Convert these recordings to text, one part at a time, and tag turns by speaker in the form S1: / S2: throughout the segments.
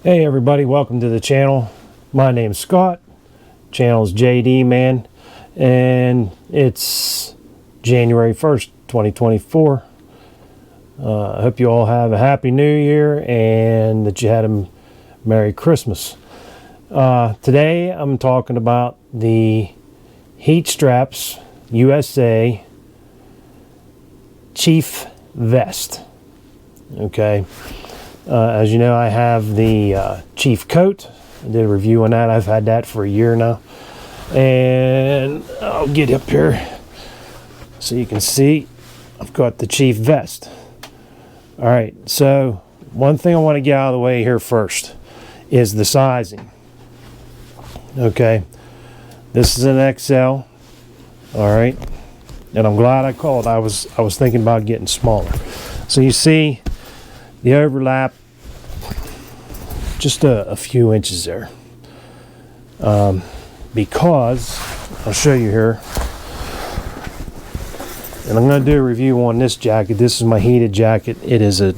S1: Hey everybody, welcome to the channel. My name's Scott. Channel's JD Man, and it's January 1st, 2024. I hope you all have a happy new year and that you had a Merry Christmas. Today I'm talking about the Heat Straps USA Chief Vest. Okay. As you know, I have the Chief Coat. I did a review on that. I've had that for a year now. And I'll get up here so you can see I've got the Chief Vest. Alright, so one thing I want to get out of the way here first is the sizing. Okay, this is an XL. Alright, and I'm glad I called. I was thinking about getting smaller. So you see the overlap, just a few inches there, because I'll show you here, and I'm going to do a review on this jacket. This is my heated jacket. It is a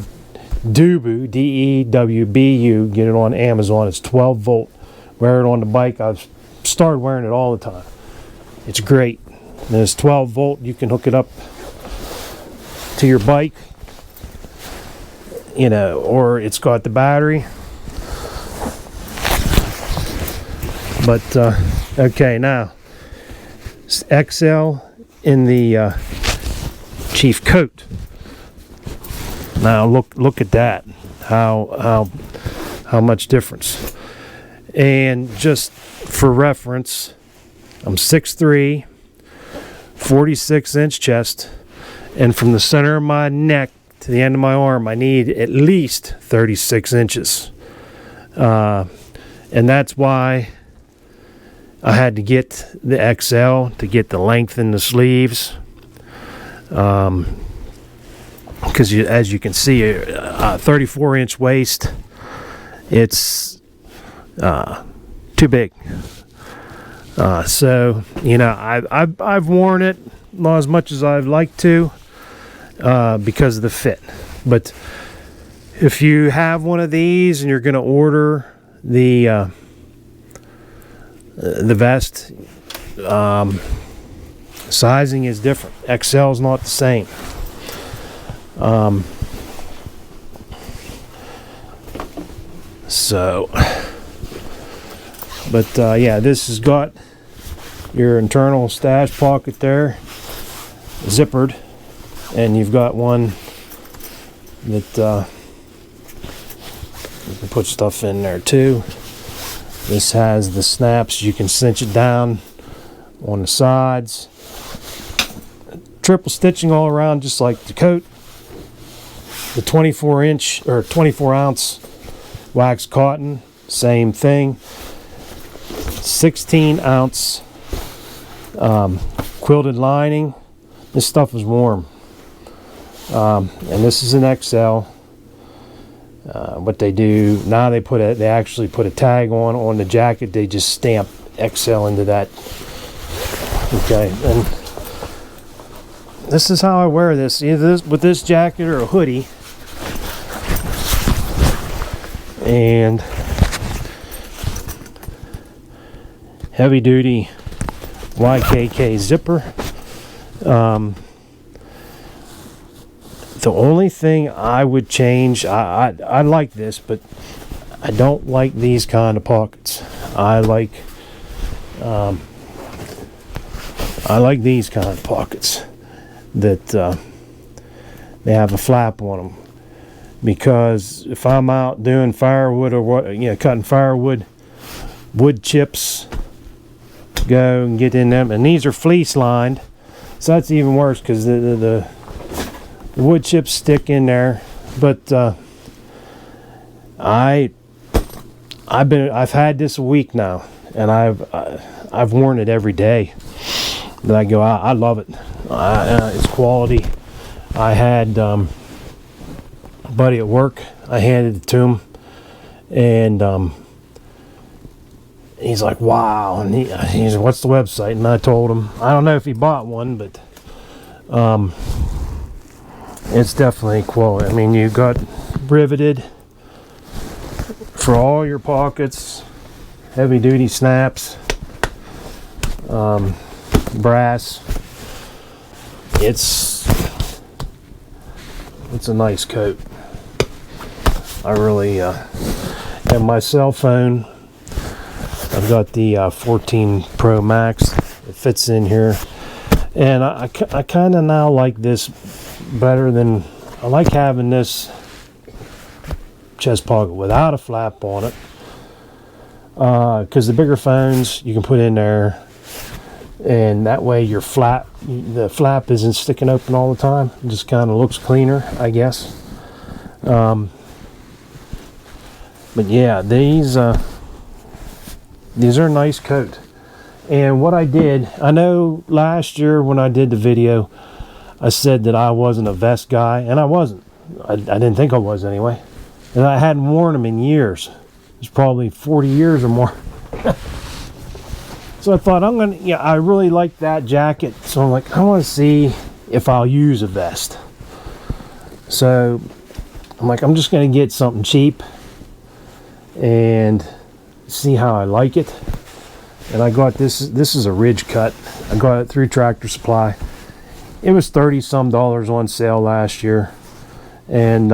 S1: Dewbu, D-E-W-B-U. Get it on Amazon. It's 12 volt. Wear it on the bike. I've started wearing it all the time. It's great. And it's 12 volt. You can hook it up to your bike, you know, or it's got the battery. But okay, now XL in the Chief Coat. Now look at that, how much difference. And just for reference, I'm 6'3", 46-inch chest, and from the center of my neck to the end of my arm, I need at least 36 inches. And that's why I had to get the XL to get the length in the sleeves. Because as you can see, a 34-inch waist, it's too big. So, you know, I've worn it not as much as I'd like to, because of the fit. But if you have one of these and you're going to order the vest, sizing is different. XL is not the same. Yeah, this has got your internal stash pocket there, zippered. And you've got one that you can put stuff in there too. This has the snaps. You can cinch it down on the sides. Triple stitching all around, just like the coat. The 24-inch or 24-ounce wax cotton, same thing. 16-ounce quilted lining. This stuff is warm. And this is an XL. What they do now, they actually put a tag on the jacket. They just stamp XL into that. Okay, and this is how I wear this. Either with this jacket or a hoodie. And heavy duty YKK zipper. The only thing I would change, I like this, but I don't like these kind of pockets. I like these kind of pockets that they have a flap on them. Because if I'm out doing firewood or what, you know, cutting firewood, wood chips go and get in them, and these are fleece lined, so that's even worse because the wood chips stick in there. But I've had this a week now, and I've worn it every day. That I go out. I love it. It's quality. I had a buddy at work. I handed it to him, and he's like, "Wow!" And he's like, "What's the website?" And I told him. I don't know if he bought one, but it's definitely quality. I mean, you got riveted for all your pockets, heavy duty snaps, brass. It's a nice coat. I really and my cell phone, I've got the 14 Pro Max. It fits in here, and I kind of now like this better than I like having this chest pocket without a flap on it, because the bigger phones you can put in there, and that way the flap isn't sticking open all the time. It just kind of looks cleaner, I guess. But yeah, these are a nice coat. And what I did, I know last year when I did the video, I said that I wasn't a vest guy, and I wasn't. I didn't think I was anyway. And I hadn't worn them in years. It's probably 40 years or more. So I thought, I really like that jacket. So I'm like, I want to see if I'll use a vest. So I'm like, I'm just going to get something cheap and see how I like it. And I got this is a ridge cut. I got it through Tractor Supply. It was $30 some on sale last year, and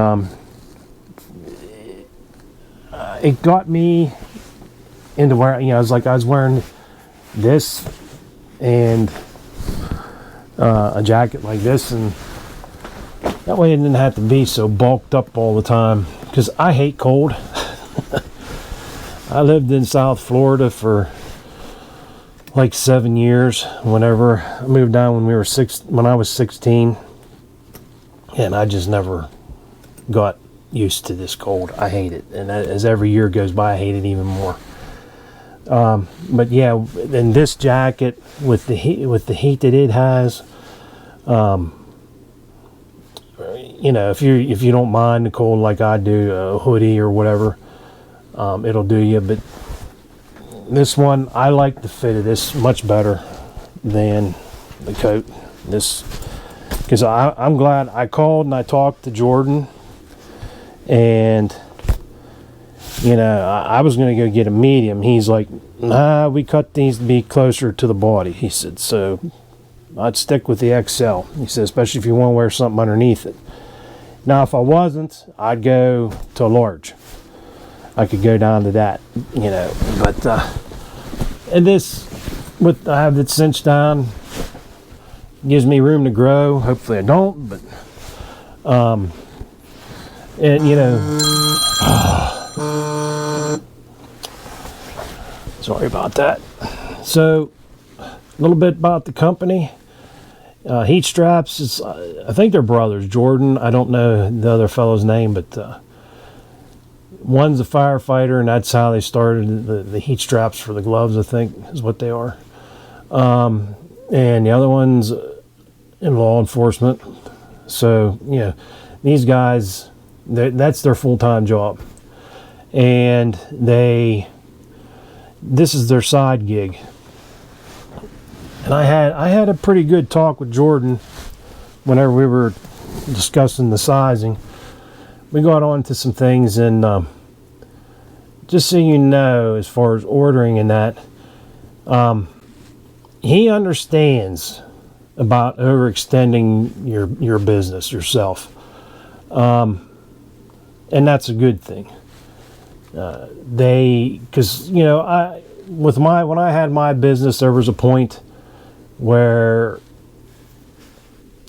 S1: it got me into where I was wearing this and a jacket like this, and that way it didn't have to be so bulked up all the time, because I hate cold. I lived in South Florida for like 7 years. Whenever I moved down when I was 16, and I just never got used to this cold. I hate it, and as every year goes by, I hate it even more. But yeah, and this jacket with the heat that it has, if you don't mind the cold like I do, a hoodie or whatever, it'll do you. But this one, I like the fit of this much better than the coat. Because I'm glad I called and I talked to Jordan, and I was going to go get a medium. He's like, nah, we cut these to be closer to the body. He said, so I'd stick with the XL. He said, especially if you want to wear something underneath it. Now, if I wasn't, I'd go to a large. I could go down to that, but and this, I have it cinched down, gives me room to grow. Hopefully I don't, but and sorry about that. So a little bit about the company. Heat straps, I think they're brothers, Jordan. I don't know the other fellow's name, but one's a firefighter, and that's how they started the heat straps for the gloves, I think, is what they are. And the other one's in law enforcement. So, these guys, that's their full-time job. And this is their side gig. And I had a pretty good talk with Jordan whenever we were discussing the sizing. We got on to some things, and just so you know, as far as ordering and that, he understands about overextending your business yourself, and that's a good thing. Because when I had my business, there was a point where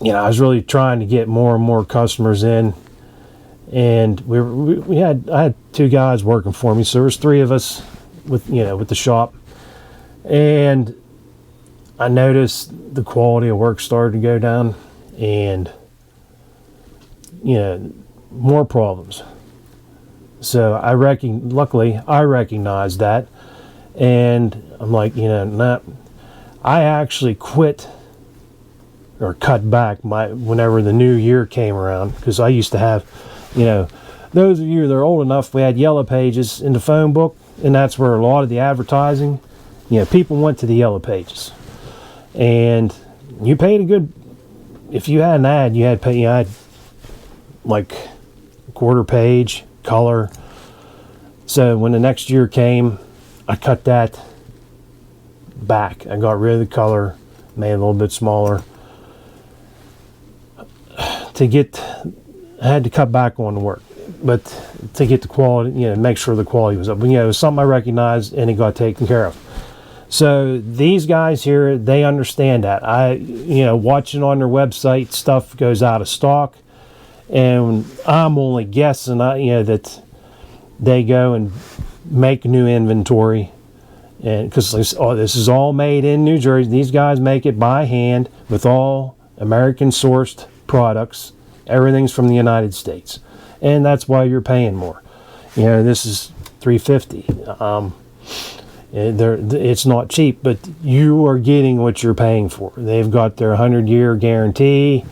S1: I was really trying to get more and more customers in. And I had 2 guys working for me, so there was 3 of us with the shop, and I noticed the quality of work started to go down, and more problems. So luckily I recognized that, and I'm like, I actually quit or cut back whenever the new year came around, because I used to have. Those of you that are old enough, we had yellow pages in the phone book, and that's where a lot of the advertising, people went to the yellow pages. And you paid a good, if you had an ad, you had like a quarter page, color, So when the next year came, I cut that back. I got rid of the color, made it a little bit smaller. I had to cut back on the work, but to get the quality, make sure the quality was up. But, it was something I recognized, and it got taken care of. So these guys here, they understand that. Watching on their website, stuff goes out of stock, and I'm only guessing, that they go and make new inventory, and because this is all made in New Jersey. These guys make it by hand with all American sourced products. Everything's from the United States, and that's why you're paying more. This is $350. It's not cheap, but you are getting what you're paying for. They've got their 100-year guarantee.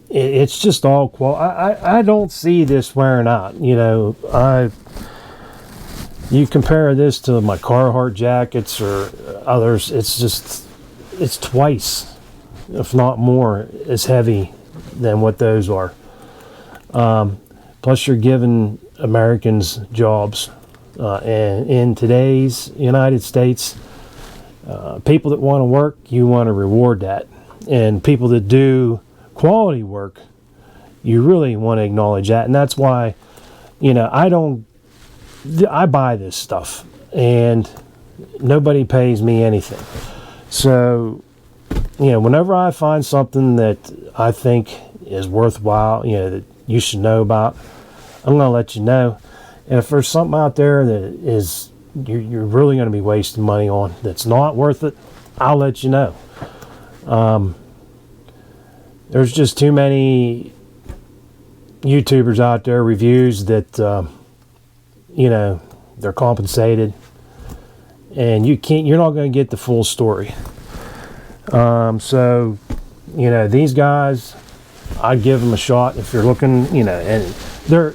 S1: It's just all I don't see this wearing out. You compare this to my Carhartt jackets or others, it's twice, if not more, as heavy than what those are. Plus you're giving Americans jobs. And in today's United States, people that want to work, you want to reward that. And people that do quality work, you really want to acknowledge that. And that's why, I buy this stuff and nobody pays me anything. So, whenever I find something that I think is worthwhile, that you should know about, I'm going to let you know. And if there's something out there that is you're really going to be wasting money on that's not worth it, I'll let you know. There's just too many YouTubers out there, reviews that they're compensated, and you're not going to get the full story. So these guys, I'd give them a shot if you're looking, and there's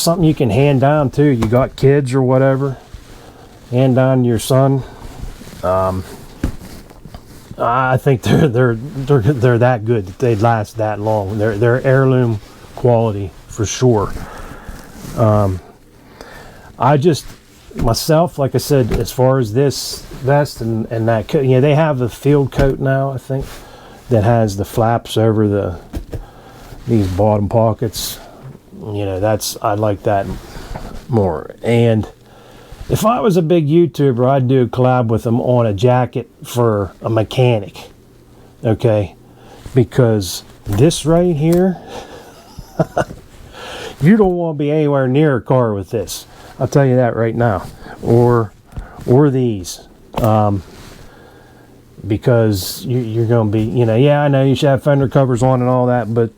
S1: something you can hand down too. You got kids or whatever, hand down to your son. I think they're that good that they'd last that long. They're heirloom quality for sure. I just myself, like I said, as far as this vest and that coat, they have a field coat now, I think, that has the flaps over these bottom pockets. I like that more. And if I was a big YouTuber, I'd do a collab with them on a jacket for a mechanic. Okay? Because this right here, you don't want to be anywhere near a car with this. I'll tell you that right now. Or these. Because you're going to be, I know you should have fender covers on and all that, but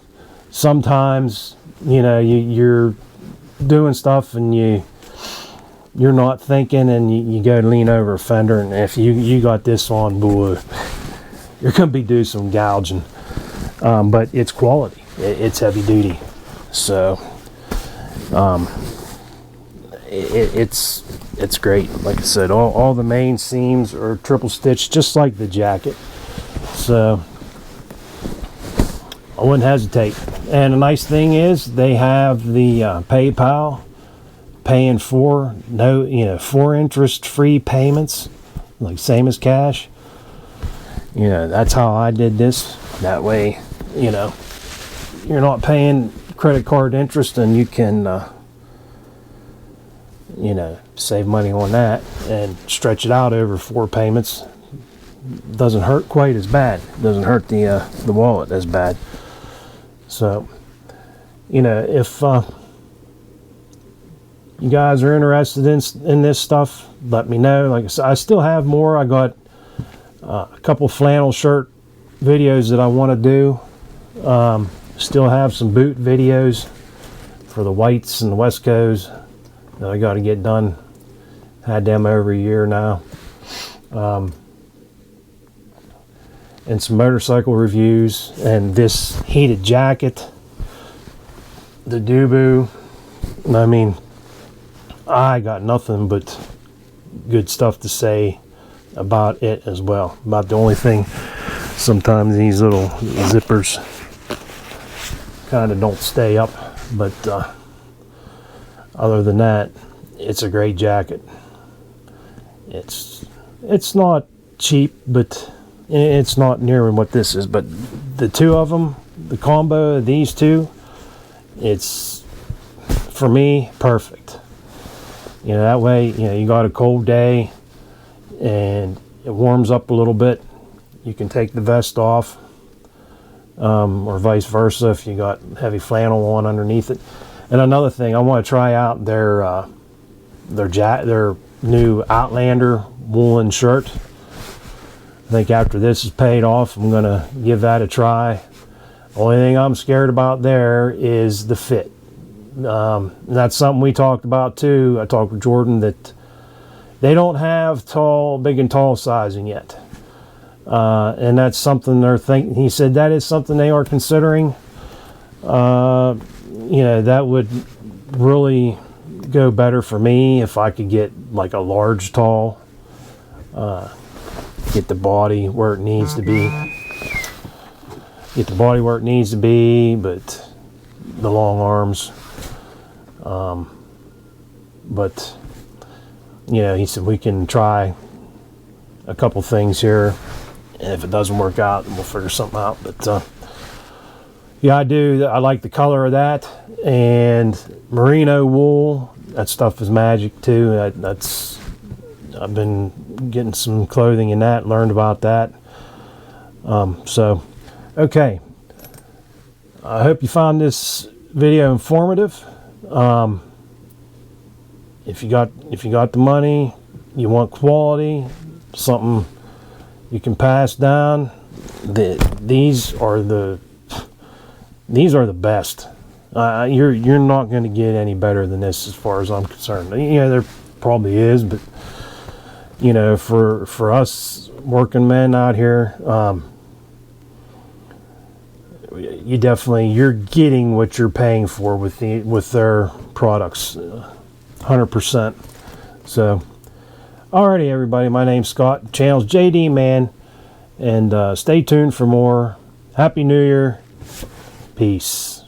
S1: sometimes, you're doing stuff and you're not thinking, and you go to lean over a fender, and if you got this on, boy, you're going to be doing some gouging. But it's quality. It's heavy duty. So, it's great. Like I said, all the main seams are triple stitched, just like the jacket. So I wouldn't hesitate. And the nice thing is they have the PayPal, paying for 4 interest-free payments, like same as cash. That's how I did this. That way, you're not paying credit card interest, and you can save money on that and stretch it out over 4 payments. Doesn't hurt quite as bad. Doesn't hurt the wallet as bad. So, if you guys are interested in this stuff, let me know. Like I said, I still have more. I got a couple flannel shirt videos that I want to do. Still have some boot videos for the whites and the Westcos that I got to get done. Had them over a year now. And some motorcycle reviews, and this heated jacket, the Dubu. I mean, I got nothing but good stuff to say about it as well. About the only thing, sometimes these little zippers kind of don't stay up But other than that, it's a great jacket. It's not cheap, but it's not near what this is. But the two of them, the combo of these two, it's, for me, perfect. You know, that way, you know, you got a cold day and it warms up a little bit. You can take the vest off, or vice versa if you got heavy flannel on underneath it. And another thing, I want to try out their new Outlander woolen shirt. I think after this is paid off, I'm going to give that a try. Only thing I'm scared about there is the fit. That's something we talked about too. I talked with Jordan that they don't have big and tall sizing yet. And that's something they're thinking. He said that is something they are considering. You know, that would really go better for me if I could get like a large tall, get the body where it needs to be, but the long arms. But you know, he said we can try a couple things here, and if it doesn't work out, we'll figure something out. But yeah, I like the color of that, and merino wool. That stuff is magic too. I've been getting some clothing in that, learned about that. So, okay. I hope you found this video informative. If you got the money, you want quality, something you can pass down, these are the best. You're not going to get any better than this as far as I'm concerned. You know, there probably is, but you know, for us working men out here, you're getting what you're paying for with their products, 100%. So, alrighty, everybody. My name's Scott. The channel's JD Man, and stay tuned for more. Happy New Year. Peace.